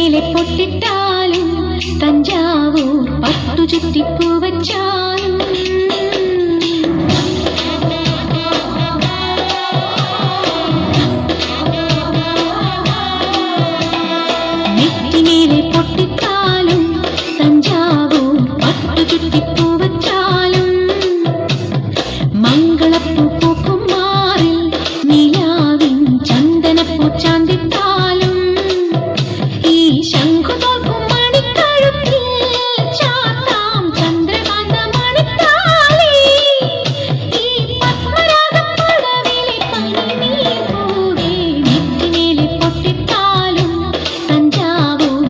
നെറ്റിമേലെ പൊട്ടിട്ടാലും തഞ്ചാവൂർ പത്തു ചുറ്റിപ്പൂ വച്ചാലും നെറ്റിമേലെ പൊട്ടിട്ടാലും തഞ്ചാവൂർ പത്തു ചുറ്റിപ്പൂ വച്ചാലും മംഗളപ്പൂ പൂക്കും മാറിൽ നിലാവിൻ ചന്ദനപ്പൂ ചാന്തിട്ടാലും ഈ ശംഖുതോൽ